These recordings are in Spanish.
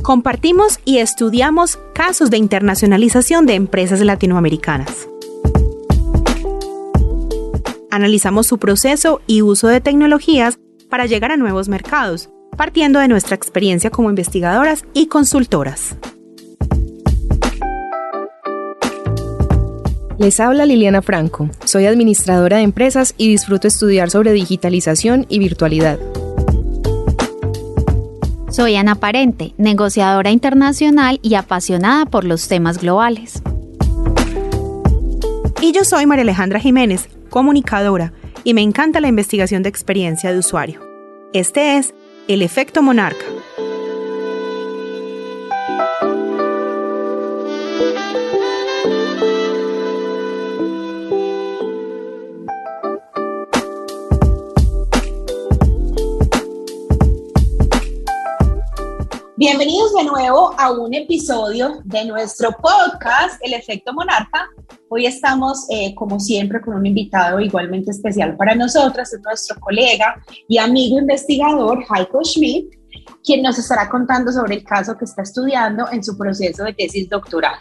Compartimos y estudiamos casos de internacionalización de empresas latinoamericanas. Analizamos su proceso y uso de tecnologías para llegar a nuevos mercados, partiendo de nuestra experiencia como investigadoras y consultoras. Les habla Liliana Franco, soy administradora de empresas y disfruto estudiar sobre digitalización y virtualidad. Soy Ana Parente, negociadora internacional y apasionada por los temas globales. Y yo soy María Alejandra Jiménez, comunicadora, y me encanta la investigación de experiencia de usuario. Este es El Efecto Monarca. Bienvenidos de nuevo a un episodio de nuestro podcast, El Efecto Monarca. Hoy estamos, como siempre, con un invitado igualmente especial para nosotras, es nuestro colega y amigo investigador, Heiko Schmidt, quien nos estará contando sobre el caso que está estudiando en su proceso de tesis doctoral.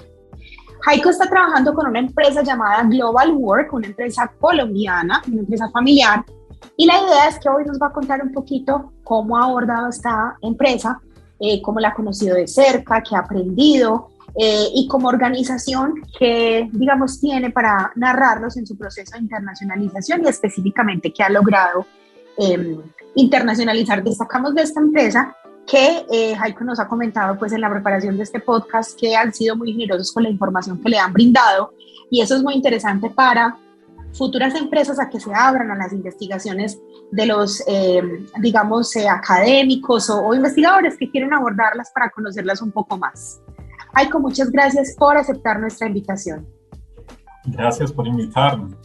Heiko está trabajando con una empresa llamada Global Work, una empresa colombiana, una empresa familiar, y la idea es que hoy nos va a contar un poquito cómo ha abordado esta empresa, cómo la ha conocido de cerca, qué ha aprendido y como organización que, digamos, tiene para narrarnos en su proceso de internacionalización y específicamente qué ha logrado internacionalizar. Destacamos de esta empresa que Heiko nos ha comentado pues, en la preparación de este podcast que han sido muy generosos con la información que le han brindado y eso es muy interesante para futuras empresas a que se abran a las investigaciones de los, académicos o investigadores que quieren abordarlas para conocerlas un poco más. Heiko, muchas gracias por aceptar nuestra invitación. Gracias por invitarme.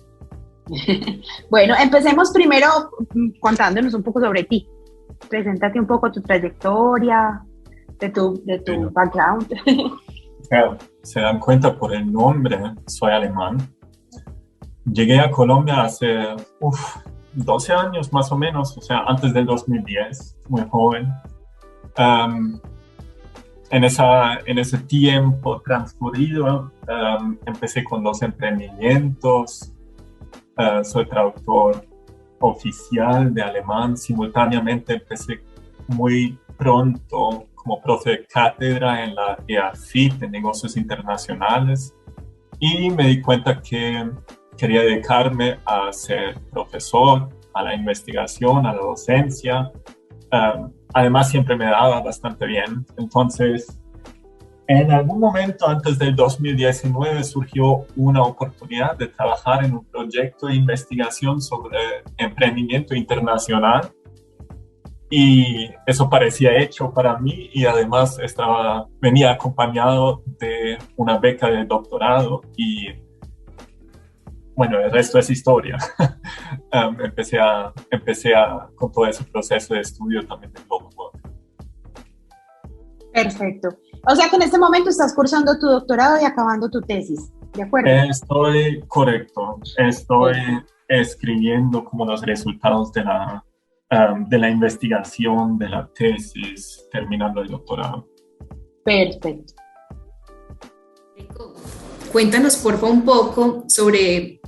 Bueno, empecemos primero contándonos un poco sobre ti. Preséntate un poco tu trayectoria, de tu background. Se dan cuenta por el nombre, soy alemán. Llegué a Colombia hace 12 años más o menos, o sea, antes del 2010, muy joven. En ese tiempo transcurrido, empecé con 2 emprendimientos. Soy traductor oficial de alemán. Simultáneamente empecé muy pronto como profe de cátedra en la EAFIT, de negocios internacionales, y me di cuenta que quería dedicarme a ser profesor, a la investigación, a la docencia. Además, siempre me daba bastante bien. Entonces, en algún momento antes del 2019 surgió una oportunidad de trabajar en un proyecto de investigación sobre emprendimiento internacional. Y eso parecía hecho para mí y además venía acompañado de una beca de doctorado y bueno, el resto es historia. Empecé con todo ese proceso de estudio también de Global Work. Perfecto. O sea que en este momento estás cursando tu doctorado y acabando tu tesis, ¿de acuerdo? Estoy correcto. Estoy escribiendo como los resultados de la investigación, de la tesis, terminando el doctorado. Perfecto. Cuéntanos, porfa, un poco sobre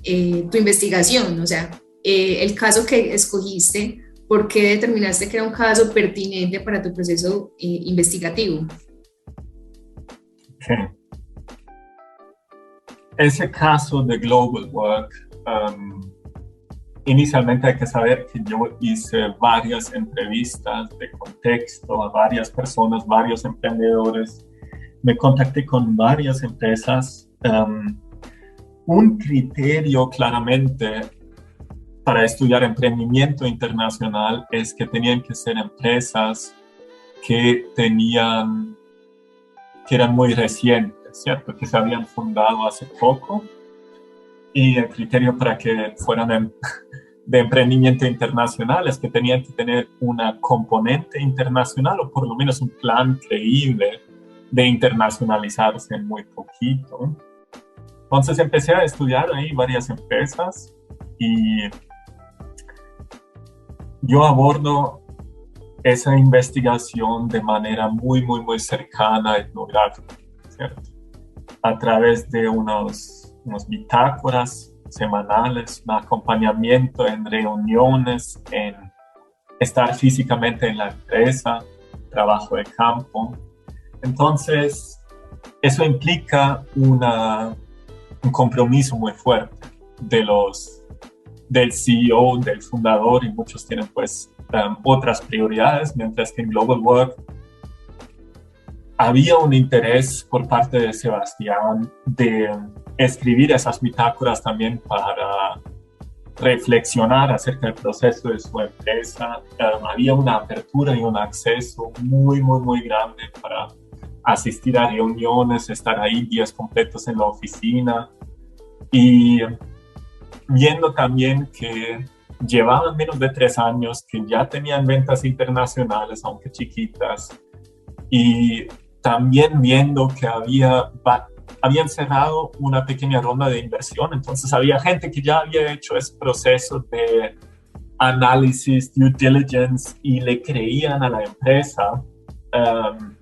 tu investigación, o sea, el caso que escogiste, ¿por qué determinaste que era un caso pertinente para tu proceso investigativo? Okay. Ese caso de Global Work, inicialmente hay que saber que yo hice varias entrevistas de contexto a varias personas, varios emprendedores. Me contacté con varias empresas. Un criterio claramente para estudiar emprendimiento internacional es que tenían que ser empresas que eran muy recientes, ¿cierto? Que se habían fundado hace poco. Y el criterio para que fueran de emprendimiento internacional es que tenían que tener una componente internacional o por lo menos un plan creíble de internacionalizarse en muy poquito. Entonces empecé a estudiar ahí varias empresas y yo abordo esa investigación de manera muy, muy, muy cercana, etnográfica, ¿cierto? A través de unos bitácoras semanales, un acompañamiento en reuniones, en estar físicamente en la empresa, trabajo de campo. Entonces, eso implica un compromiso muy fuerte del CEO, del fundador, y muchos tienen pues otras prioridades, mientras que en Global Work había un interés por parte de Sebastián de escribir esas bitácoras también para reflexionar acerca del proceso de su empresa. Había una apertura y un acceso muy, muy, muy grande para asistir a reuniones, estar ahí días completos en la oficina, y viendo también que llevaban menos de 3 años, que ya tenían ventas internacionales, aunque chiquitas, y también viendo que habían cerrado una pequeña ronda de inversión. Entonces había gente que ya había hecho ese proceso de análisis, due diligence, y le creían a la empresa.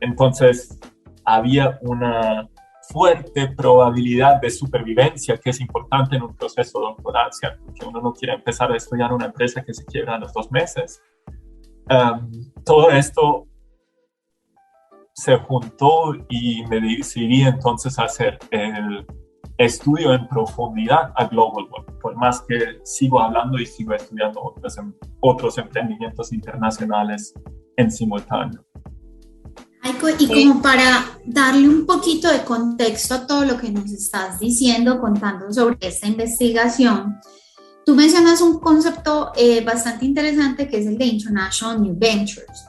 Entonces había una fuerte probabilidad de supervivencia, que es importante en un proceso doctoral, ¿cierto? Que uno no quiere empezar a estudiar una empresa que se quiebra a los 2 meses. Todo esto se juntó y me decidí entonces a hacer el estudio en profundidad a Global Work, por más que sigo hablando y sigo estudiando otros emprendimientos internacionales en simultáneo. Aiko, y como para darle un poquito de contexto a todo lo que nos estás diciendo, contando sobre esta investigación, tú mencionas un concepto bastante interesante, que es el de International New Ventures.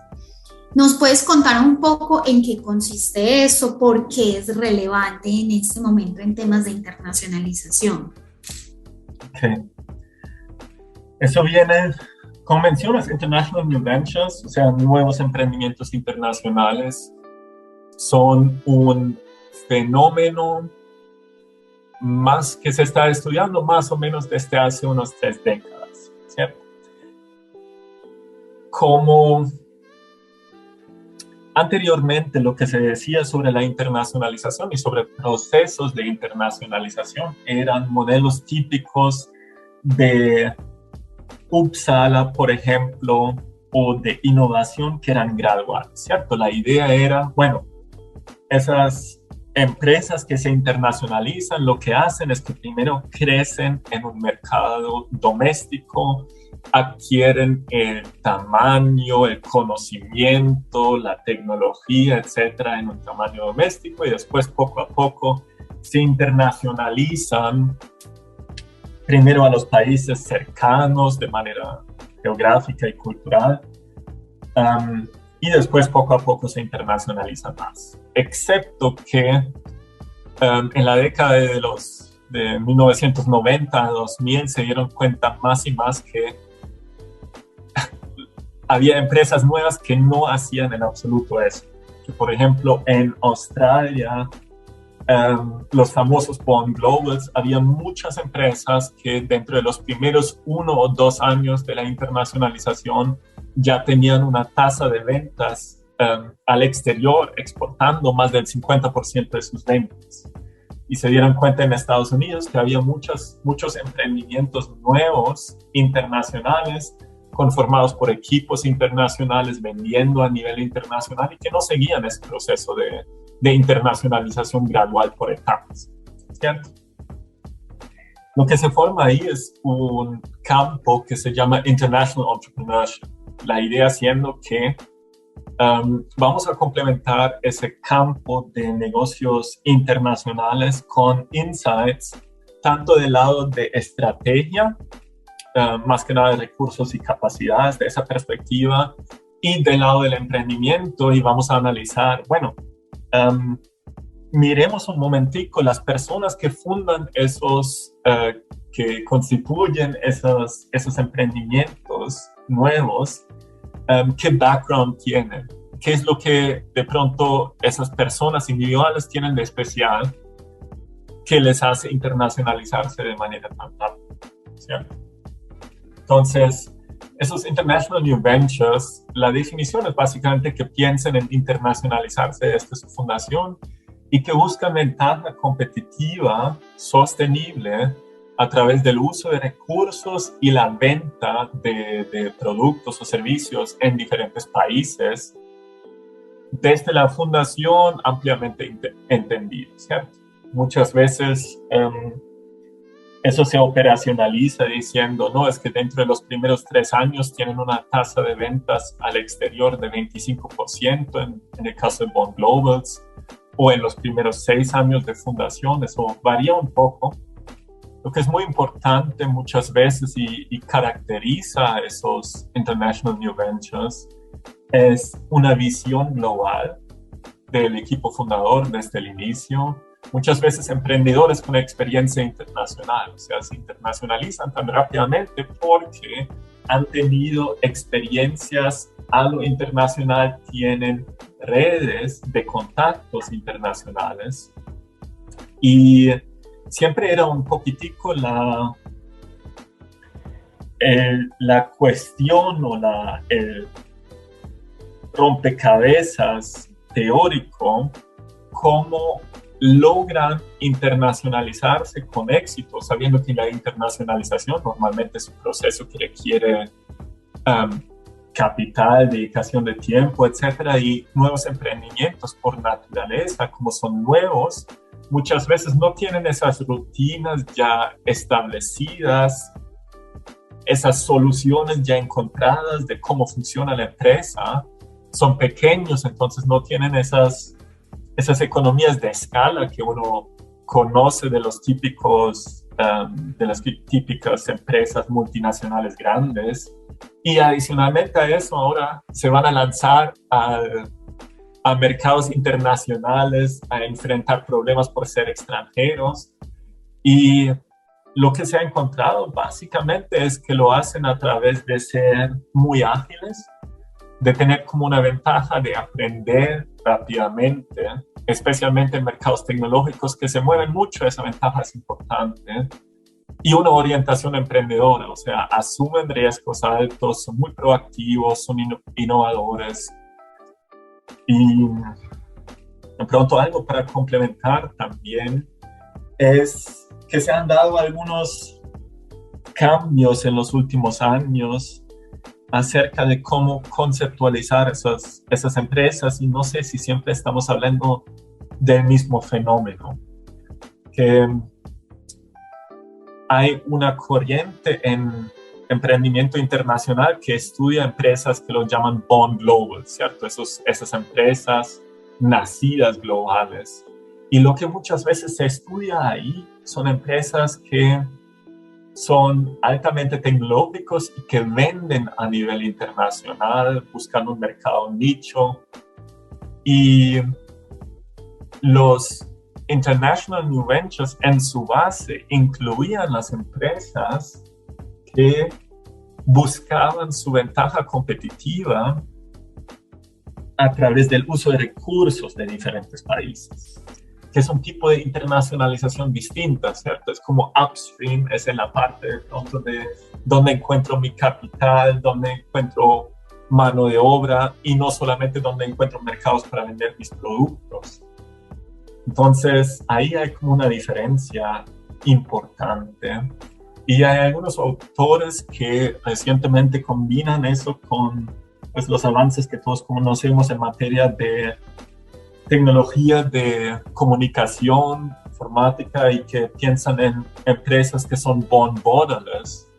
¿Nos puedes contar un poco en qué consiste eso? ¿Por qué es relevante en este momento en temas de internacionalización? Okay. Eso viene, como mencionas, International New Ventures, o sea, nuevos emprendimientos internacionales, son un fenómeno más que se está estudiando más o menos desde hace unas 3 décadas, ¿cierto? Como anteriormente lo que se decía sobre la internacionalización y sobre procesos de internacionalización eran modelos típicos de Uppsala, por ejemplo, o de innovación, que eran graduales, ¿cierto? La idea era, bueno, esas empresas que se internacionalizan lo que hacen es que primero crecen en un mercado doméstico, adquieren el tamaño, el conocimiento, la tecnología, etcétera, en un tamaño doméstico, y después poco a poco se internacionalizan primero a los países cercanos de manera geográfica y cultural, y después poco a poco se internacionalizan más. Excepto que en la década de 1990 a 2000 se dieron cuenta más y más que había empresas nuevas que no hacían en absoluto eso. Que, por ejemplo, en Australia, los famosos Bond Globals, había muchas empresas que dentro de los primeros 1 o 2 años de la internacionalización ya tenían una tasa de ventas al exterior, exportando más del 50% de sus ventas. Y se dieron cuenta en Estados Unidos que había muchos emprendimientos nuevos, internacionales, conformados por equipos internacionales, vendiendo a nivel internacional, y que no seguían ese proceso de internacionalización gradual por etapas, ¿cierto? Lo que se forma ahí es un campo que se llama International Entrepreneurship. La idea siendo que vamos a complementar ese campo de negocios internacionales con insights, tanto del lado de estrategia, más que nada de recursos y capacidades de esa perspectiva, y del lado del emprendimiento, y vamos a analizar, bueno, miremos un momentico las personas que fundan que constituyen esos emprendimientos nuevos, qué background tienen, qué es lo que de pronto esas personas individuales tienen de especial que les hace internacionalizarse de manera tan rápida, ¿cierto? Entonces, esos International New Ventures, la definición es básicamente que piensen en internacionalizarse desde su fundación y que buscan ventaja competitiva sostenible a través del uso de recursos y la venta de productos o servicios en diferentes países, desde la fundación ampliamente entendido, ¿cierto? Muchas veces eso se operacionaliza diciendo, no, es que dentro de los primeros 3 años tienen una tasa de ventas al exterior de 25% en el caso de Bond Globals, o en los primeros 6 años de fundación. Eso varía un poco. Lo que es muy importante muchas veces y caracteriza a esos International New Ventures es una visión global del equipo fundador desde el inicio. Muchas veces emprendedores con experiencia internacional, o sea, se internacionalizan tan rápidamente porque han tenido experiencias a lo internacional, tienen redes de contactos internacionales y siempre era un poquitico la cuestión o el rompecabezas teórico, cómo logran internacionalizarse con éxito, sabiendo que la internacionalización normalmente es un proceso que requiere capital, dedicación de tiempo, etcétera, y nuevos emprendimientos por naturaleza, como son nuevos, muchas veces no tienen esas rutinas ya establecidas, esas soluciones ya encontradas de cómo funciona la empresa. Son pequeños, entonces no tienen esas economías de escala que uno conoce de los típicos, de las típicas empresas multinacionales grandes. Y adicionalmente a eso, ahora se van a lanzar a mercados internacionales, a enfrentar problemas por ser extranjeros. Y lo que se ha encontrado básicamente es que lo hacen a través de ser muy ágiles, de tener como una ventaja de aprender rápidamente, especialmente en mercados tecnológicos que se mueven mucho. Esa ventaja es importante. Y una orientación emprendedora, o sea, asumen riesgos altos, son muy proactivos, son innovadores. Y de pronto algo para complementar también es que se han dado algunos cambios en los últimos años acerca de cómo conceptualizar esas empresas, y no sé si siempre estamos hablando del mismo fenómeno, que hay una corriente en emprendimiento internacional que estudia empresas que lo llaman Bond Global, ¿cierto? Esas empresas nacidas globales. Y lo que muchas veces se estudia ahí son empresas que son altamente tecnológicos y que venden a nivel internacional, buscando un mercado nicho. Y los International New Ventures en su base incluían las empresas que buscaban su ventaja competitiva a través del uso de recursos de diferentes países, que es un tipo de internacionalización distinta, ¿cierto? Es como upstream, es en la parte de pronto de donde encuentro mi capital, donde encuentro mano de obra, y no solamente donde encuentro mercados para vender mis productos. Entonces, ahí hay como una diferencia importante. Y hay algunos autores que recientemente combinan eso con pues, los avances que todos conocemos en materia de tecnología de comunicación, informática, y que piensan en empresas que son bond borderless,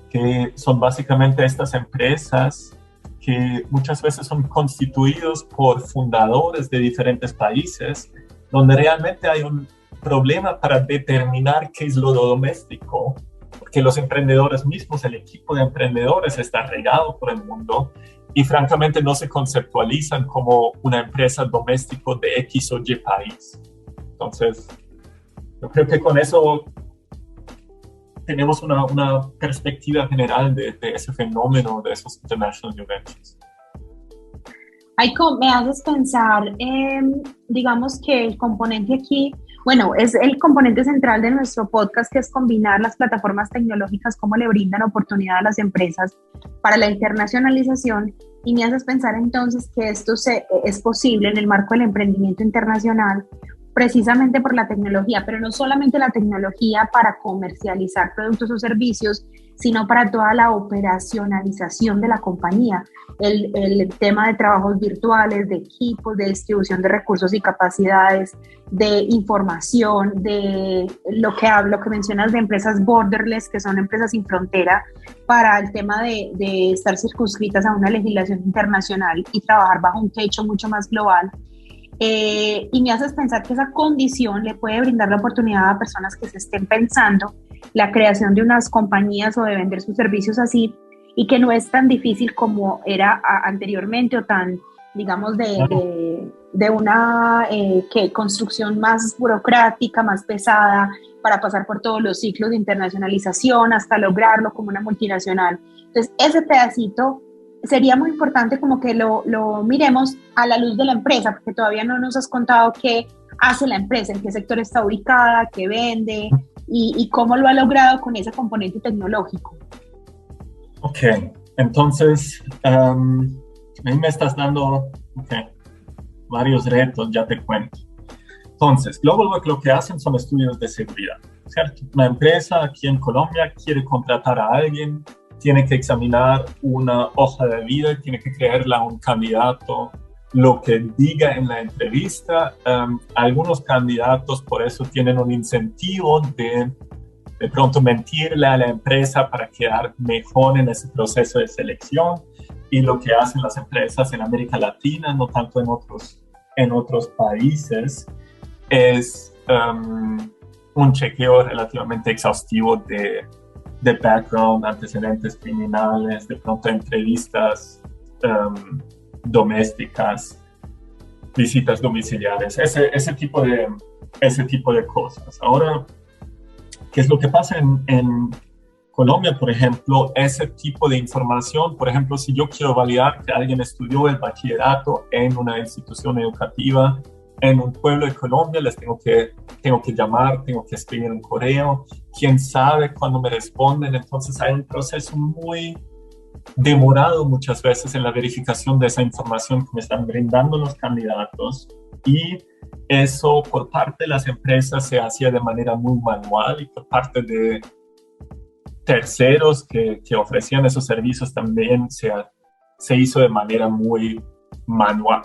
que son básicamente estas empresas que muchas veces son constituidos por fundadores de diferentes países, donde realmente hay un problema para determinar qué es lo doméstico, porque los emprendedores mismos, el equipo de emprendedores está regado por el mundo y francamente no se conceptualizan como una empresa doméstico de X o Y país. Entonces, yo creo que con eso tenemos una perspectiva general de ese fenómeno de esos International New Ventures. Aiko, me haces pensar, digamos que el componente aquí, Bueno, es el componente central de nuestro podcast, que es combinar las plataformas tecnológicas, cómo le brindan oportunidad a las empresas para la internacionalización, y me haces pensar entonces que esto es posible en el marco del emprendimiento internacional, precisamente por la tecnología, pero no solamente la tecnología para comercializar productos o servicios, sino para toda la operacionalización de la compañía, el tema de trabajos virtuales, de equipos, de distribución de recursos y capacidades, de información, de lo que mencionas de empresas borderless, que son empresas sin frontera, para el tema de estar circunscritas a una legislación internacional y trabajar bajo un techo mucho más global. Y me haces pensar que esa condición le puede brindar la oportunidad a personas que se estén pensando la creación de unas compañías o de vender sus servicios así, y que no es tan difícil como era anteriormente, o tan, digamos, de una construcción más burocrática, más pesada, para pasar por todos los ciclos de internacionalización hasta lograrlo como una multinacional. Entonces, ese pedacito sería muy importante como que lo miremos a la luz de la empresa, porque todavía no nos has contado qué hace la empresa, en qué sector está ubicada, qué vende y cómo lo ha logrado con ese componente tecnológico. Ok, entonces, a mí me estás dando varios retos, ya te cuento. Entonces, Globalwork lo que hacen son estudios de seguridad, ¿cierto? Una empresa aquí en Colombia quiere contratar a alguien, tiene que examinar una hoja de vida, tiene que creerla a un candidato, lo que diga en la entrevista. Algunos candidatos por eso tienen un incentivo de pronto mentirle a la empresa para quedar mejor en ese proceso de selección, y lo que hacen las empresas en América Latina, no tanto en otros países, es un chequeo relativamente exhaustivo de background, antecedentes criminales, de pronto entrevistas domésticas, visitas domiciliares, ese tipo de cosas. Ahora, ¿qué es lo que pasa en Colombia, por ejemplo? Ese tipo de información, por ejemplo, si yo quiero validar que alguien estudió el bachillerato en una institución educativa en un pueblo de Colombia, les tengo que llamar, tengo que escribir un correo, quién sabe cuándo me responden. Entonces hay un proceso muy demorado muchas veces en la verificación de esa información que me están brindando los candidatos, y eso por parte de las empresas se hacía de manera muy manual, y por parte de terceros que ofrecían esos servicios también se hizo de manera muy manual.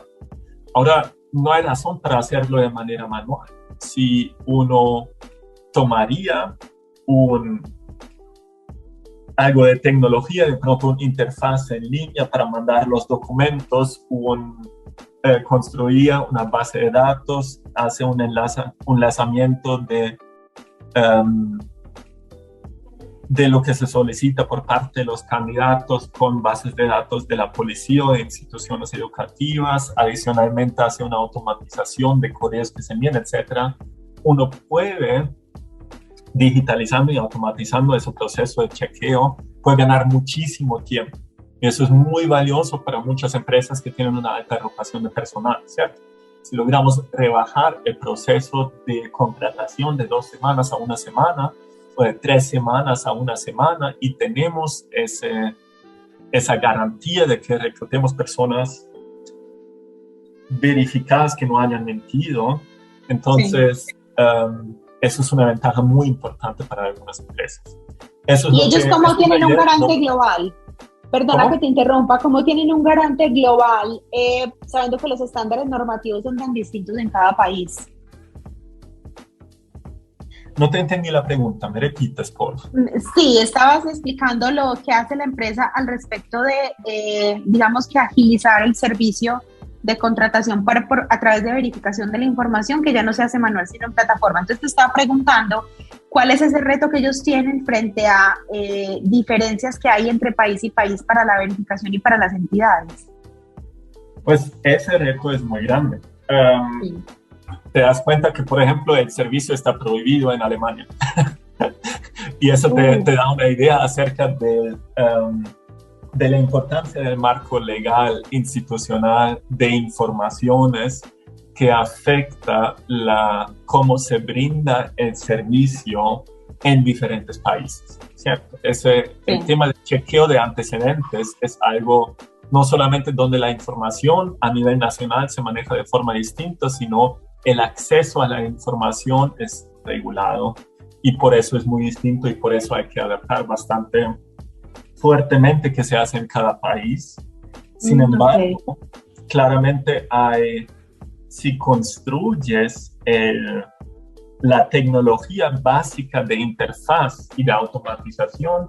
Ahora, no hay razón para hacerlo de manera manual. Si uno tomaría algo de tecnología, de pronto una interfaz en línea para mandar los documentos, construiría una base de datos, hace un enlazamiento de lo que se solicita por parte de los candidatos con bases de datos de la policía o de instituciones educativas, adicionalmente hace una automatización de correos que se envían, etc. Uno puede, digitalizando y automatizando ese proceso de chequeo, puede ganar muchísimo tiempo. Y eso es muy valioso para muchas empresas que tienen una alta rotación de personal, ¿cierto? Si logramos rebajar el proceso de contratación de 2 semanas a 1 semana, o de 3 semanas a 1 semana, y tenemos esa garantía de que reclutemos personas verificadas que no hayan mentido, entonces eso es una ventaja muy importante para algunas empresas. ¿Y ellos cómo tienen un garante global? Perdona que te interrumpa, ¿cómo tienen un garante global sabiendo que los estándares normativos son tan distintos en cada país? No te entendí la pregunta, ¿me repites, por favor? Sí, estabas explicando lo que hace la empresa al respecto de, digamos que agilizar el servicio de contratación a través de verificación de la información, que ya no se hace manual, sino en plataforma. Entonces te estaba preguntando, ¿cuál es ese reto que ellos tienen frente a diferencias que hay entre país y país para la verificación y para las entidades? Pues ese reto es muy grande. Sí. Te das cuenta que, por ejemplo, el servicio está prohibido en Alemania. Y eso te da una idea acerca de la importancia del marco legal institucional de informaciones que afecta cómo se brinda el servicio en diferentes países, ¿cierto? El tema del chequeo de antecedentes es algo no solamente donde la información a nivel nacional se maneja de forma distinta, sino el acceso a la información es regulado y por eso es muy distinto y por eso hay que adaptar bastante fuertemente qué se hace en cada país. Sin embargo, claramente si construyes la tecnología básica de interfaz y de automatización,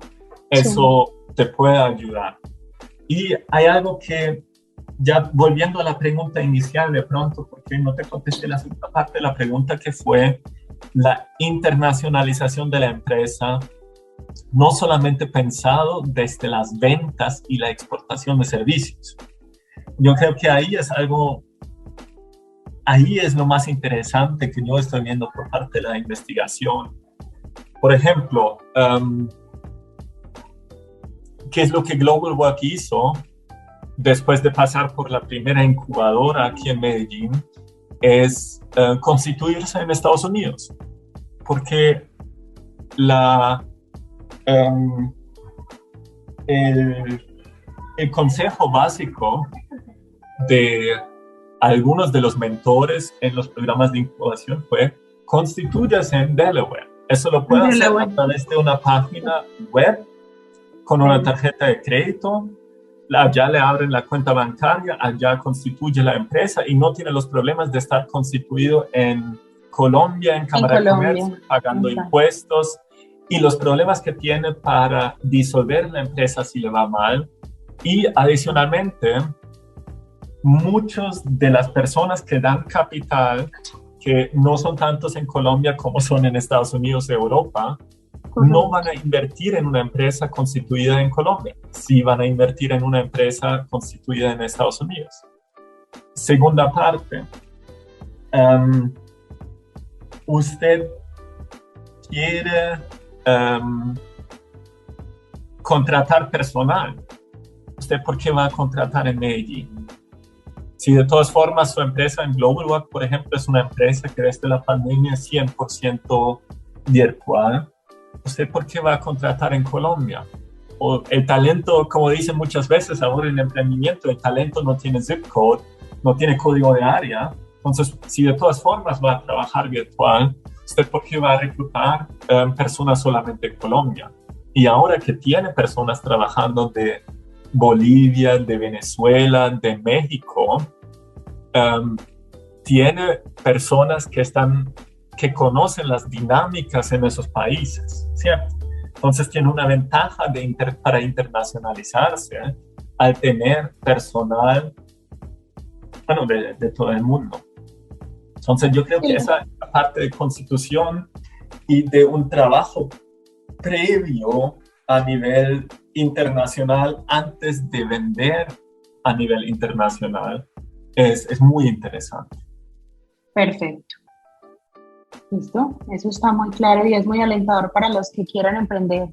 eso te puede ayudar. Y hay algo que, ya volviendo a la pregunta inicial de pronto, porque no te contesté la segunda parte de la pregunta, que fue la internacionalización de la empresa, no solamente pensado desde las ventas y la exportación de servicios. Yo creo que ahí es lo más interesante que yo estoy viendo por parte de la investigación. Por ejemplo, ¿qué es lo que Global Work hizo después de pasar por la primera incubadora aquí en Medellín? Es constituirse en Estados Unidos, porque el consejo básico de algunos de los mentores en los programas de incubación fue: constitúyase en Delaware. Eso lo puede hacer a través de una página web con una tarjeta de crédito. Allá le abren la cuenta bancaria, allá constituye la empresa y no tiene los problemas de estar constituido en Colombia, en Cámara de Comercio, pagando impuestos, y los problemas que tiene para disolver la empresa si le va mal. Y adicionalmente, muchas de las personas que dan capital, que no son tantos en Colombia como son en Estados Unidos y Europa, no van a invertir en una empresa constituida en Colombia, sí van a invertir en una empresa constituida en Estados Unidos. Segunda parte, usted quiere contratar personal. ¿Usted por qué va a contratar en Medellín? Si de todas formas su empresa en Global Work, por ejemplo, es una empresa que desde la pandemia es 100% virtual, ¿usted por qué va a contratar en Colombia? O el talento, como dicen muchas veces ahora en el emprendimiento, el talento no tiene zip code, no tiene código de área. Entonces, si de todas formas va a trabajar virtual, ¿usted por qué va a reclutar personas solamente en Colombia? Y ahora que tiene personas trabajando de Bolivia, de Venezuela, de México, tiene personas que conocen las dinámicas en esos países, ¿cierto? Entonces tiene una ventaja para internacionalizarse al tener personal, de todo el mundo. Entonces yo creo que esa parte de constitución y de un trabajo previo a nivel internacional antes de vender a nivel internacional es muy interesante. Perfecto. Listo, eso está muy claro y es muy alentador para los que quieran emprender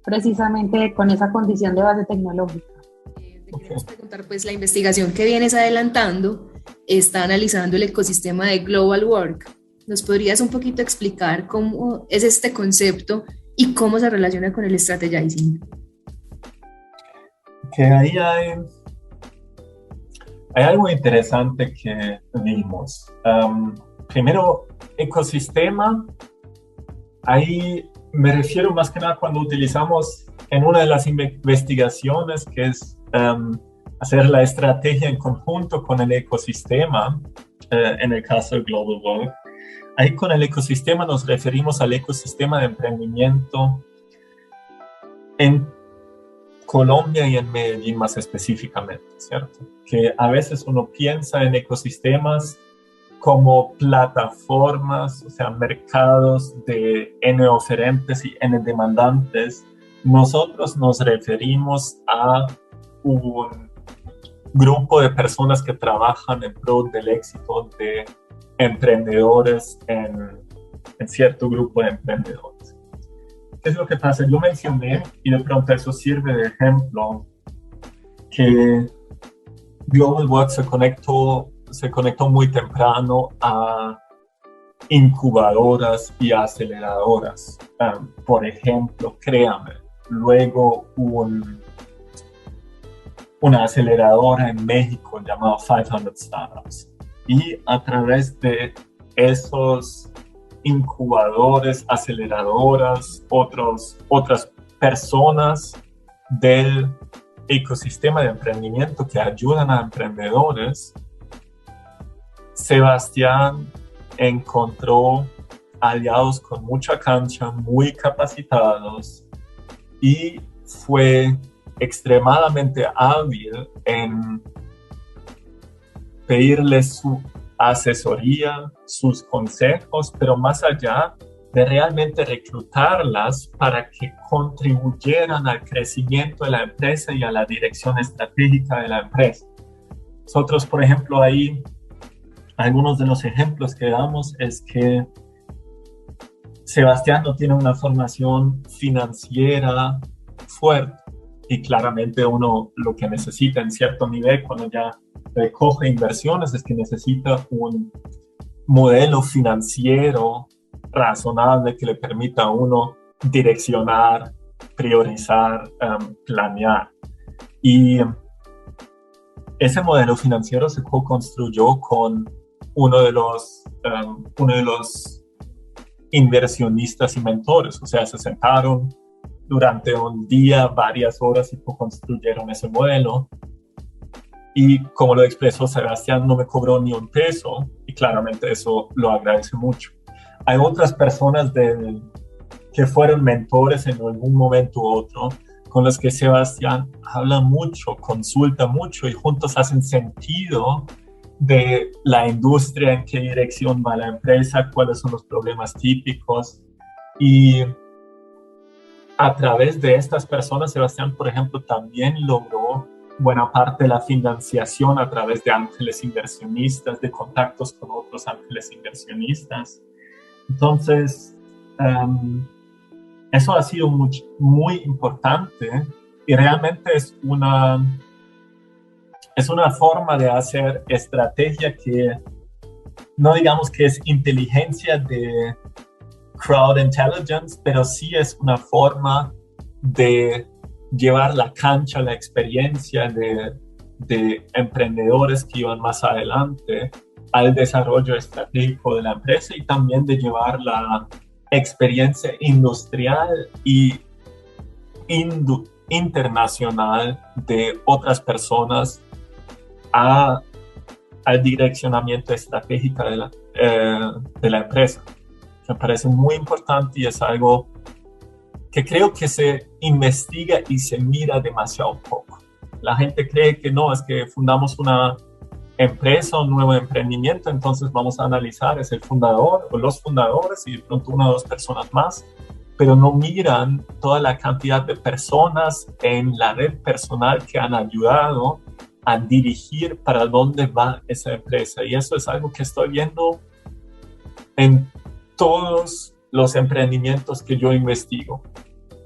precisamente con esa condición de base tecnológica. Te queremos preguntar, pues la investigación que vienes adelantando está analizando el ecosistema de Global Work. ¿Nos podrías un poquito explicar cómo es este concepto y cómo se relaciona con el strategizing? Que ahí hay algo interesante que vimos. Primero, ecosistema, ahí me refiero más que nada cuando utilizamos en una de las investigaciones, que es hacer la estrategia en conjunto con el ecosistema, en el caso de Global Work. Ahí con el ecosistema nos referimos al ecosistema de emprendimiento en Colombia y en Medellín más específicamente, ¿cierto? Que a veces uno piensa en ecosistemas como plataformas, o sea, mercados de N oferentes y N demandantes. Nosotros nos referimos a un grupo de personas que trabajan en pro del éxito de emprendedores en cierto grupo de emprendedores. ¿Qué es lo que pasa? Yo mencioné, y de pronto eso sirve de ejemplo, que Global Work se se conectó muy temprano a incubadoras y aceleradoras. Por ejemplo, créame, luego una aceleradora en México llamada 500 Startups. Y a través de esos incubadores, aceleradoras, otras personas del ecosistema de emprendimiento que ayudan a emprendedores, Sebastián encontró aliados con mucha cancha, muy capacitados, y fue extremadamente hábil en pedirles su asesoría, sus consejos, pero más allá de realmente reclutarlas para que contribuyeran al crecimiento de la empresa y a la dirección estratégica de la empresa. Nosotros, por ejemplo, ahí, algunos de los ejemplos que damos es que Sebastián no tiene una formación financiera fuerte, y claramente uno lo que necesita en cierto nivel cuando ya recoge inversiones es que necesita un modelo financiero razonable que le permita a uno direccionar, priorizar, planear. Y ese modelo financiero se co-construyó con uno de los inversionistas y mentores. O sea, se sentaron durante un día, varias horas, y construyeron ese modelo. Y como lo expresó Sebastián, no me cobró ni un peso, y claramente eso lo agradece mucho. Hay otras personas que fueron mentores en algún momento u otro, con los que Sebastián habla mucho, consulta mucho, y juntos hacen sentido de la industria, en qué dirección va la empresa, cuáles son los problemas típicos. Y a través de estas personas, Sebastián, por ejemplo, también logró buena parte de la financiación a través de ángeles inversionistas, de contactos con otros ángeles inversionistas. Entonces, eso ha sido muy importante, y realmente es una forma de hacer estrategia que no digamos que es inteligencia de crowd intelligence, pero sí es una forma de llevar la cancha, la experiencia de emprendedores que iban más adelante al desarrollo estratégico de la empresa, y también de llevar la experiencia industrial y internacional de otras personas al direccionamiento estratégico de la empresa. Me parece muy importante, y es algo que creo que se investiga y se mira demasiado poco. La gente cree que no, es que fundamos una empresa, un nuevo emprendimiento, entonces vamos a analizar, es el fundador o los fundadores y de pronto una o dos personas más, pero no miran toda la cantidad de personas en la red personal que han ayudado a dirigir para dónde va esa empresa. Y eso es algo que estoy viendo en todos los emprendimientos que yo investigo.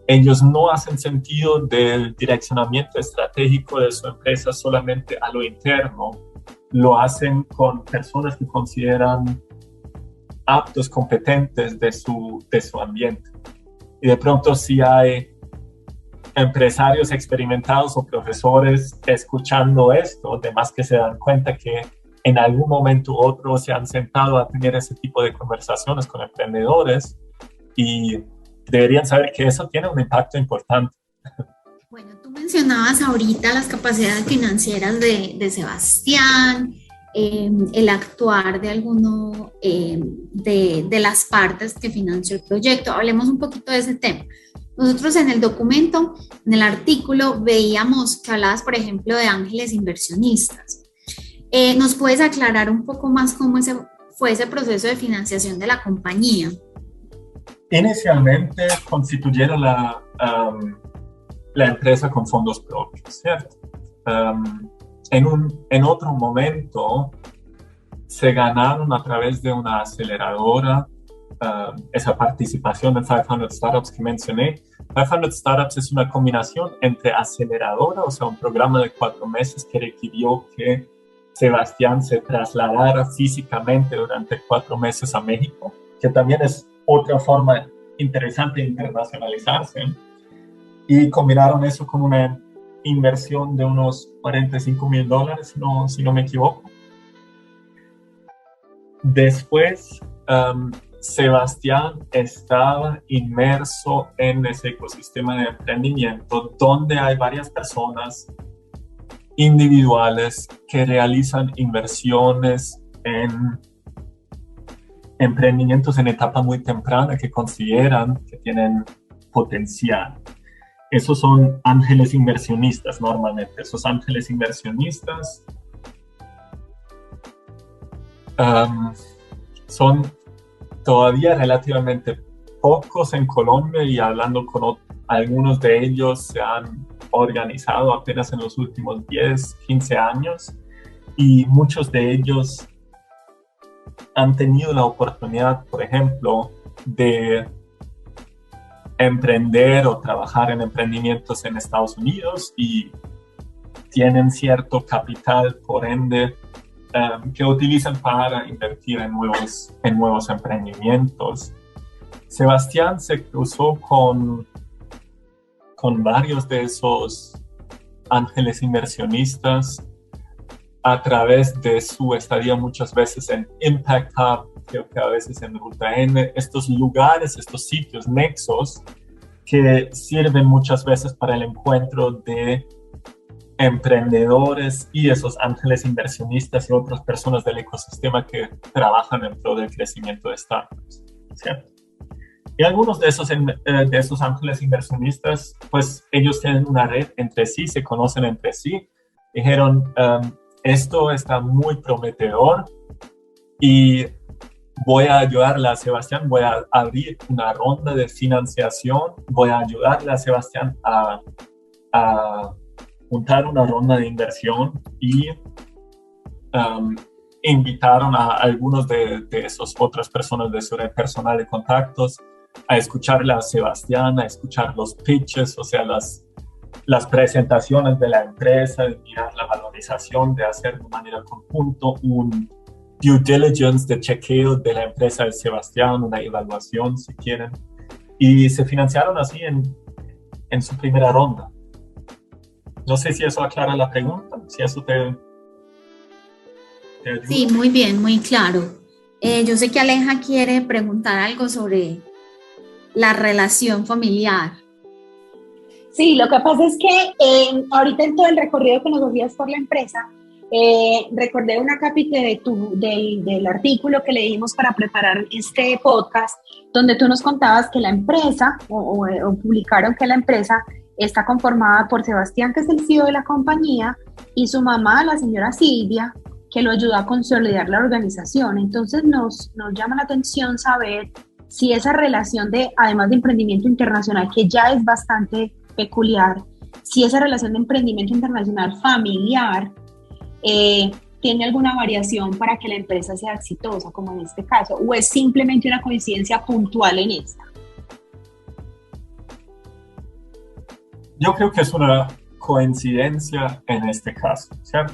Ellos no hacen sentido del direccionamiento estratégico de su empresa solamente a lo interno, lo hacen con personas que consideran aptos, competentes de su ambiente. Y de pronto, si hay empresarios experimentados o profesores escuchando esto, además que se dan cuenta que en algún momento u otro se han sentado a tener ese tipo de conversaciones con emprendedores, y deberían saber que eso tiene un impacto importante. Bueno, tú mencionabas ahorita las capacidades financieras de Sebastián, el actuar de alguno de las partes que financió el proyecto. Hablemos un poquito de ese tema. Nosotros en el documento, en el artículo, veíamos que hablabas, por ejemplo, de ángeles inversionistas. ¿Nos puedes aclarar un poco más cómo fue ese proceso de financiación de la compañía? Inicialmente constituyeron la empresa con fondos propios, ¿cierto? En otro momento se ganaron a través de una aceleradora esa participación en 500 Startups que mencioné. 500 Startups es una combinación entre aceleradora, o sea, un programa de 4 meses que requirió que Sebastián se trasladara físicamente durante 4 meses a México, que también es otra forma interesante de internacionalizarse, y combinaron eso con una inversión de unos $45,000, si no me equivoco. Después, Sebastián estaba inmerso en ese ecosistema de emprendimiento donde hay varias personas individuales que realizan inversiones en emprendimientos en etapa muy temprana que consideran que tienen potencial. Esos son ángeles inversionistas normalmente. Esos ángeles inversionistas son todavía relativamente pocos en Colombia, y hablando con algunos de ellos se han organizado apenas en los últimos 10, 15 años, y muchos de ellos han tenido la oportunidad, por ejemplo, de emprender o trabajar en emprendimientos en Estados Unidos y tienen cierto capital, por ende, que utilizan para invertir en nuevos emprendimientos. Sebastián se cruzó con varios de esos ángeles inversionistas a través de su estadía muchas veces en Impact Hub, creo que a veces en Ruta N, estos lugares, estos sitios, nexos, que sirven muchas veces para el encuentro de emprendedores y esos ángeles inversionistas y otras personas del ecosistema que trabajan en pro del crecimiento de startups, ¿cierto? Y algunos de esos ángeles inversionistas, pues ellos tienen una red entre sí, se conocen entre sí, dijeron, esto está muy prometedor y voy a ayudarle a Sebastián, voy a abrir una ronda de financiación, voy a ayudarle a Sebastián a juntar una ronda de inversión, y invitaron a algunos de esas otras personas de su red personal de contactos a escucharle a Sebastián, a escuchar los pitches, o sea, las presentaciones de la empresa, de mirar la valorización, de hacer de manera conjunta un due diligence de chequeo de la empresa de Sebastián, una evaluación si quieren, y se financiaron así en su primera ronda. No sé si eso aclara la pregunta, si eso te ayuda. Sí, muy bien, muy claro. Yo sé que Aleja quiere preguntar algo sobre la relación familiar. Sí, lo que pasa es que ahorita en todo el recorrido que nos hacías por la empresa, recordé una cápite del artículo que leímos para preparar este podcast, donde tú nos contabas que la empresa, o publicaron que la empresa está conformada por Sebastián, que es el CEO de la compañía, y su mamá, la señora Silvia, que lo ayudó a consolidar la organización. Entonces nos llama la atención saber si esa relación además de emprendimiento internacional, que ya es bastante peculiar, si esa relación de emprendimiento internacional familiar tiene alguna variación para que la empresa sea exitosa, como en este caso, o es simplemente una coincidencia puntual en esta. Yo creo que es una coincidencia en este caso, ¿cierto?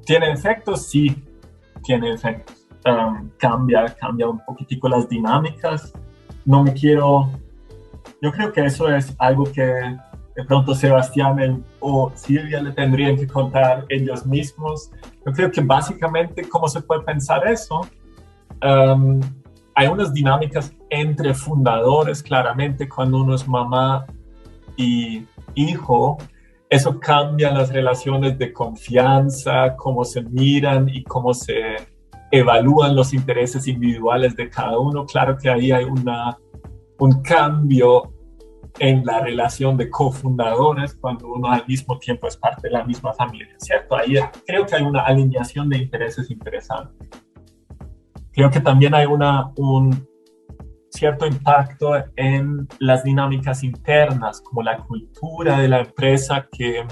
¿Tiene efectos? Sí, tiene efectos. Cambia un poquitico las dinámicas. Yo creo que eso es algo que de pronto Sebastián o Silvia le tendrían que contar ellos mismos. Yo creo que básicamente, ¿cómo se puede pensar eso? Hay unas dinámicas entre fundadores, claramente, cuando uno es mamá y hijo, eso cambia las relaciones de confianza, cómo se miran y cómo se evalúan los intereses individuales de cada uno. Claro que ahí hay un cambio en la relación de cofundadores cuando uno al mismo tiempo es parte de la misma familia, ¿cierto? Ahí creo que hay una alineación de intereses interesante. Creo que también hay un cierto impacto en las dinámicas internas, como la cultura de la empresa, que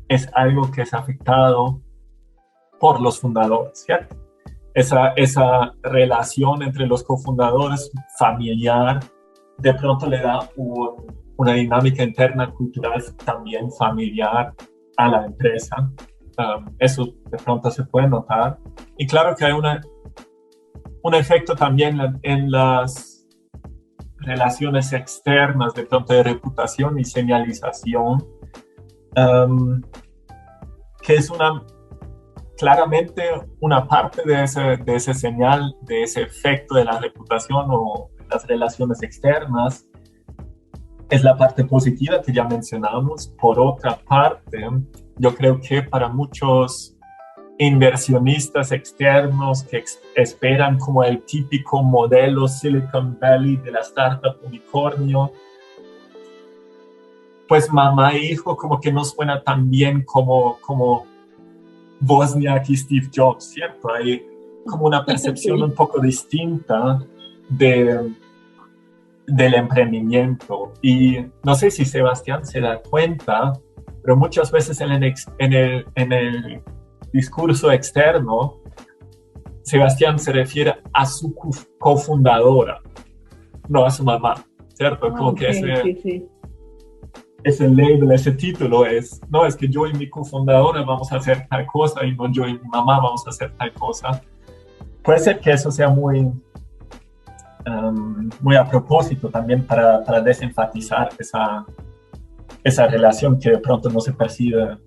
es algo que es afectado por los fundadores, ¿cierto? Esa relación entre los cofundadores familiar de pronto le da una dinámica interna cultural también familiar a la empresa. Eso de pronto se puede notar. Y claro que hay un efecto también en las relaciones externas, de pronto de reputación y señalización, que es claramente una parte de ese señal, de ese efecto de la reputación o las relaciones externas, es la parte positiva que ya mencionamos. Por otra parte, yo creo que para muchos inversionistas externos que esperan como el típico modelo Silicon Valley de la startup unicornio, pues mamá e hijo como que no suena tan bien como Wozniak y Steve Jobs, ¿cierto? Hay como una percepción un poco distinta del emprendimiento. Y no sé si Sebastián se da cuenta, pero muchas veces en el discurso externo, Sebastián se refiere a su cofundadora, no a su mamá, ¿cierto? Como que ese label, ese título es que yo y mi cofundadora vamos a hacer tal cosa y no yo y mi mamá vamos a hacer tal cosa. Puede ser que eso sea muy a propósito también para desenfatizar esa relación que de pronto no se percibe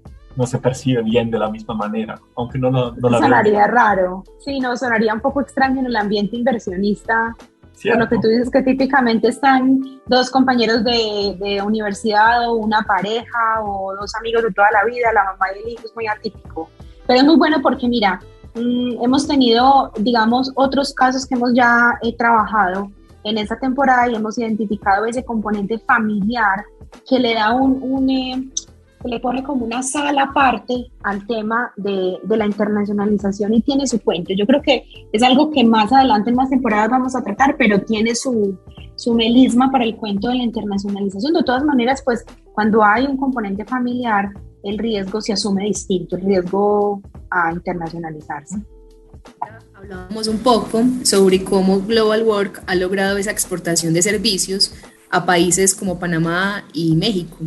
bien de la misma manera, aunque no la sonaría raro, sí, no, sonaría un poco extraño en el ambiente inversionista. Por lo que tú dices que típicamente están dos compañeros de universidad o una pareja o dos amigos de toda la vida, la mamá y el hijo, es muy atípico. Pero es muy bueno porque mira, hemos tenido, digamos, otros casos que hemos ya trabajado en esta temporada y hemos identificado ese componente familiar que le da que le pone como una sala aparte al tema de la internacionalización y tiene su cuento. Yo creo que es algo que más adelante en más temporadas vamos a tratar, pero tiene su melisma para el cuento de la internacionalización. De todas maneras, pues cuando hay un componente familiar, el riesgo se asume distinto, el riesgo a internacionalizarse. Hablábamos un poco sobre cómo Global Work ha logrado esa exportación de servicios a países como Panamá y México.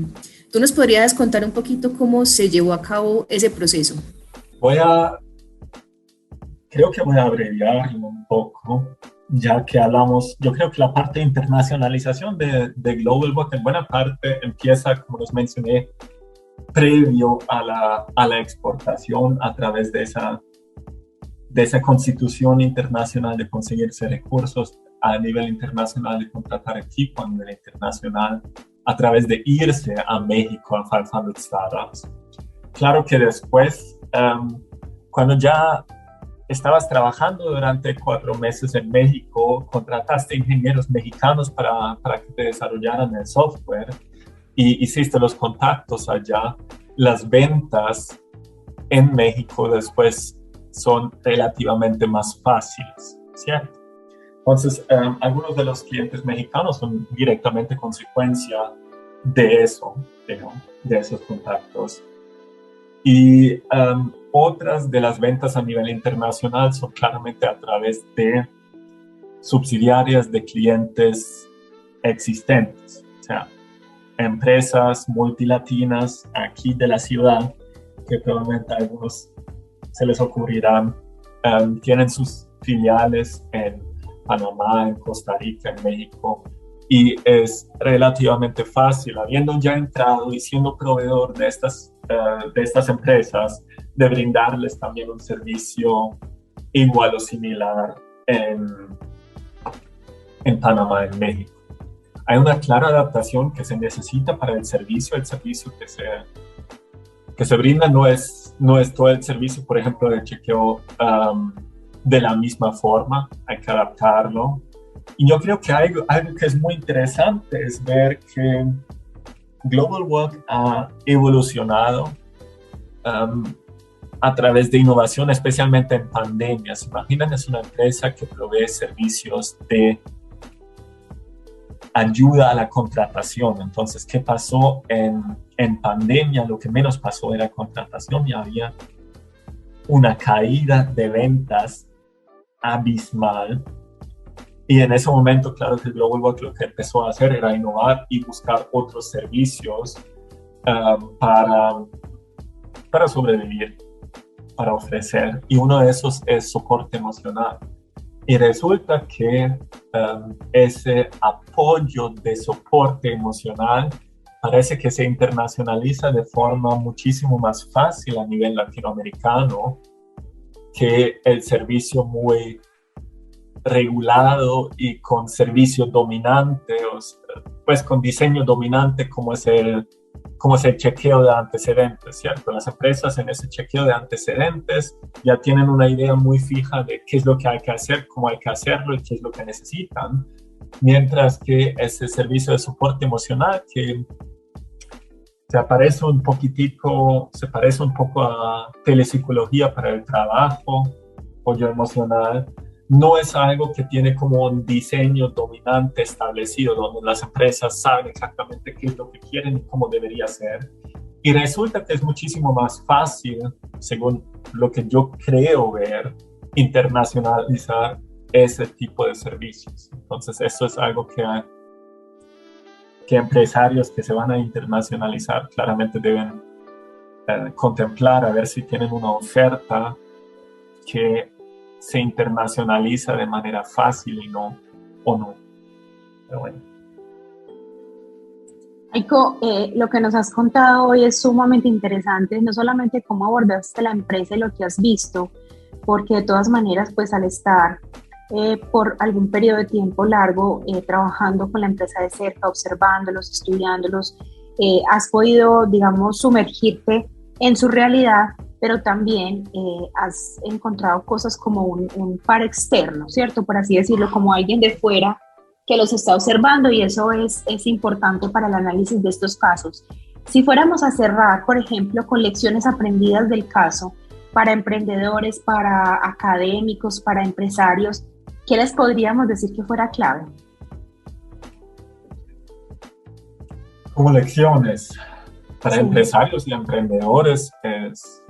¿Tú nos podrías contar un poquito cómo se llevó a cabo ese proceso? Creo que voy a abreviar un poco, ya que hablamos, yo creo que la parte de internacionalización de Global Work en buena parte empieza, como les mencioné, previo a la exportación a través de esa constitución internacional de conseguirse recursos a nivel internacional, de contratar equipo a nivel internacional, a través de irse a México a 500 Startups. Claro que después, cuando ya estabas trabajando durante 4 meses en México, contrataste ingenieros mexicanos para que te desarrollaran el software y hiciste los contactos allá. Las ventas en México después son relativamente más fáciles, ¿cierto? Entonces, algunos de los clientes mexicanos son directamente consecuencia de eso, de esos contactos. Y otras de las ventas a nivel internacional son claramente a través de subsidiarias de clientes existentes, o sea, empresas multilatinas aquí de la ciudad, que probablemente a algunos se les ocurrirán, tienen sus filiales en Panamá, en Costa Rica, en México, y es relativamente fácil, habiendo ya entrado y siendo proveedor de estas empresas, de brindarles también un servicio igual o similar en Panamá, en México. Hay una clara adaptación que se necesita para el servicio que se brinda no es todo el servicio, por ejemplo, de chequeo de la misma forma, hay que adaptarlo. Y yo creo que algo que es muy interesante es ver que Global Work ha evolucionado a través de innovación, especialmente en pandemias. Imaginen, es una empresa que provee servicios de ayuda a la contratación. Entonces, ¿qué pasó en pandemia? Lo que menos pasó era contratación y había una caída de ventas abismal. Y en ese momento, claro que Global Work lo que empezó a hacer era innovar y buscar otros servicios para sobrevivir, para ofrecer, y uno de esos es soporte emocional. Y resulta que ese apoyo de soporte emocional parece que se internacionaliza de forma muchísimo más fácil a nivel latinoamericano que el servicio muy regulado y con servicio dominante, pues con diseño dominante como es el chequeo de antecedentes, ¿cierto? Las empresas en ese chequeo de antecedentes ya tienen una idea muy fija de qué es lo que hay que hacer, cómo hay que hacerlo y qué es lo que necesitan, mientras que ese servicio de soporte emocional que se parece un poco a telepsicología para el trabajo, apoyo emocional, no es algo que tiene como un diseño dominante establecido, donde las empresas saben exactamente qué es lo que quieren y cómo debería ser. Y resulta que es muchísimo más fácil, según lo que yo creo ver, internacionalizar ese tipo de servicios. Entonces, eso es algo que empresarios que se van a internacionalizar claramente deben contemplar, a ver si tienen una oferta que se internacionaliza de manera fácil o no. Pero bueno. Aiko, lo que nos has contado hoy es sumamente interesante, no solamente cómo abordaste la empresa y lo que has visto, porque de todas maneras, pues al estar por algún periodo de tiempo largo trabajando con la empresa de cerca, observándolos, estudiándolos, has podido, digamos, sumergirte en su realidad, pero también has encontrado cosas como un par externo, ¿cierto? Por así decirlo, como alguien de fuera que los está observando, y eso es importante para el análisis de estos casos. Si fuéramos a cerrar, por ejemplo, con lecciones aprendidas del caso para emprendedores, para académicos, para empresarios, ¿qué les podríamos decir que fuera clave? Como lecciones para empresarios y emprendedores, es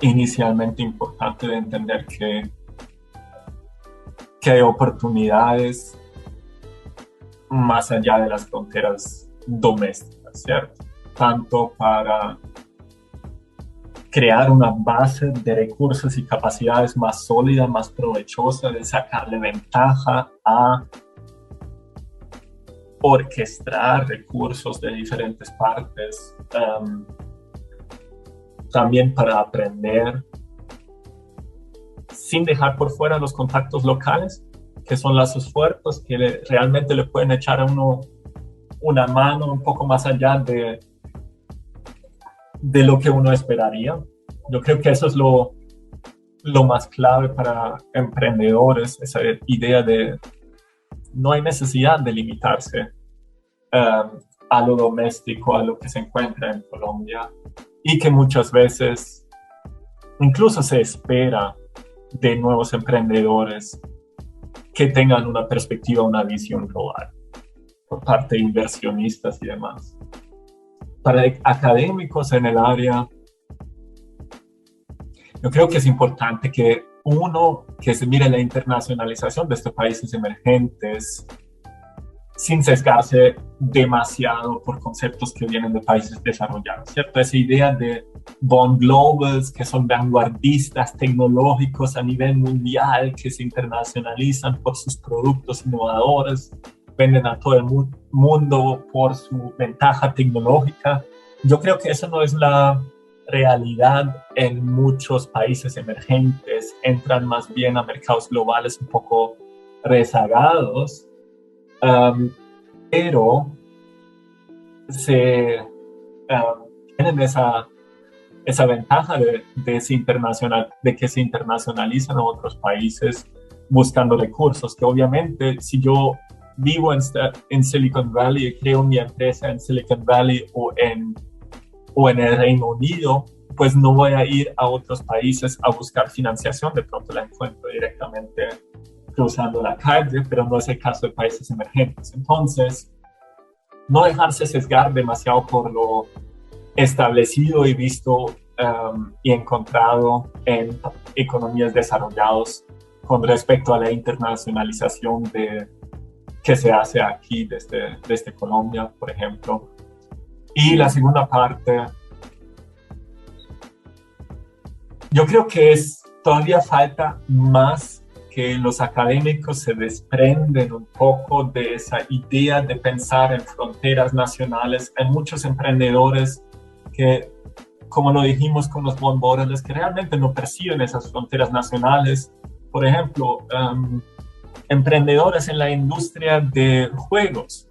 inicialmente importante de entender que hay oportunidades más allá de las fronteras domésticas, ¿cierto? Tanto para crear una base de recursos y capacidades más sólida, más provechosa, de sacarle ventaja a orquestar recursos de diferentes partes, también para aprender sin dejar por fuera los contactos locales, que son lazos fuertes que realmente le pueden echar a uno una mano un poco más allá de lo que uno esperaría. Yo creo que eso es lo más clave para emprendedores, esa idea de no hay necesidad de limitarse a lo doméstico, a lo que se encuentra en Colombia, y que muchas veces incluso se espera de nuevos emprendedores que tengan una perspectiva, una visión global por parte de inversionistas y demás. Para académicos en el área, yo creo que es importante que se mire la internacionalización de estos países emergentes sin sesgarse demasiado por conceptos que vienen de países desarrollados, ¿cierto? Esa idea de Born Globals, que son vanguardistas tecnológicos a nivel mundial, que se internacionalizan por sus productos innovadores, venden a todo el mundo por su ventaja tecnológica. Yo creo que eso no es la realidad en muchos países emergentes. Entran más bien a mercados globales un poco rezagados, pero tienen esa ventaja de que se internacionalizan a otros países buscando recursos, que obviamente si yo vivo en Silicon Valley y creo mi empresa en Silicon Valley o en el Reino Unido, pues no voy a ir a otros países a buscar financiación, de pronto la encuentro directamente cruzando la calle, pero no es el caso de países emergentes. Entonces, no dejarse sesgar demasiado por lo establecido y visto y encontrado en economías desarrolladas con respecto a la internacionalización que se hace aquí desde Colombia, por ejemplo. Y la segunda parte, Yo creo que todavía falta más que los académicos se desprenden un poco de esa idea de pensar en fronteras nacionales. Hay muchos emprendedores que, como lo dijimos con los bombones, que realmente no perciben esas fronteras nacionales. Por ejemplo, emprendedores en la industria de juegos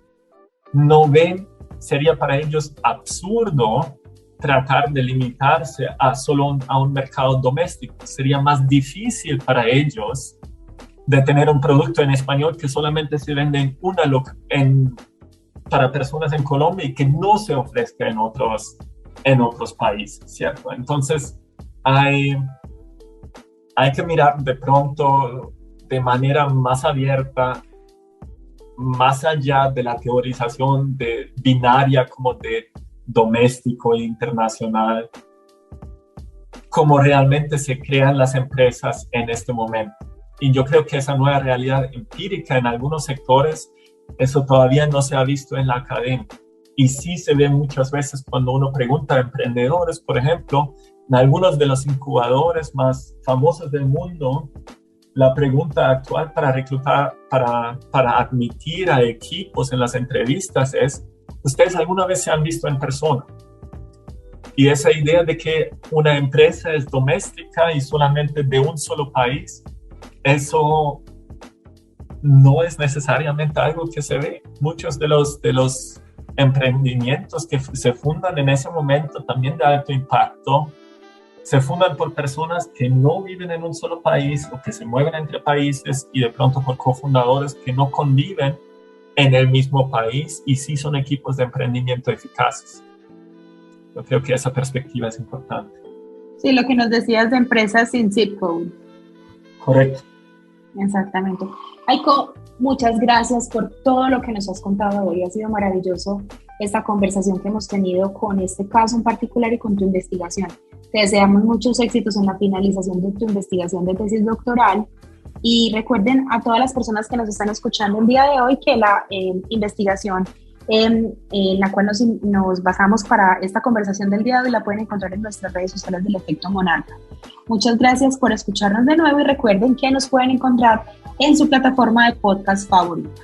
no ven, sería para ellos absurdo tratar de limitarse a solo a un mercado doméstico. Sería más difícil para ellos de tener un producto en español que solamente se vende para personas en Colombia y que no se ofrezca en otros países, ¿cierto? Entonces, hay que mirar de pronto de manera más abierta, más allá de la teorización de binaria como de doméstico e internacional, cómo realmente se crean las empresas en este momento. Y yo creo que esa nueva realidad empírica en algunos sectores, eso todavía no se ha visto en la academia. Y sí se ve muchas veces cuando uno pregunta a emprendedores, por ejemplo, en algunos de los incubadores más famosos del mundo, la pregunta actual para reclutar, para admitir a equipos en las entrevistas es, ¿ustedes alguna vez se han visto en persona? Y esa idea de que una empresa es doméstica y solamente de un solo país, eso no es necesariamente algo que se ve. Muchos de los emprendimientos que se fundan en ese momento también de alto impacto, se fundan por personas que no viven en un solo país o que se mueven entre países y de pronto por cofundadores que no conviven en el mismo país y sí son equipos de emprendimiento eficaces. Yo creo que esa perspectiva es importante. Sí, lo que nos decías de empresas sin zip code. Correcto. Exactamente. Aiko, muchas gracias por todo lo que nos has contado hoy. Ha sido maravilloso esta conversación que hemos tenido con este caso en particular y con tu investigación. Te deseamos muchos éxitos en la finalización de tu investigación de tesis doctoral. Y recuerden a todas las personas que nos están escuchando el día de hoy que la investigación en la cual nos basamos para esta conversación del día de hoy la pueden encontrar en nuestras redes sociales del Efecto Monarca. Muchas gracias por escucharnos de nuevo y recuerden que nos pueden encontrar en su plataforma de podcast favorita.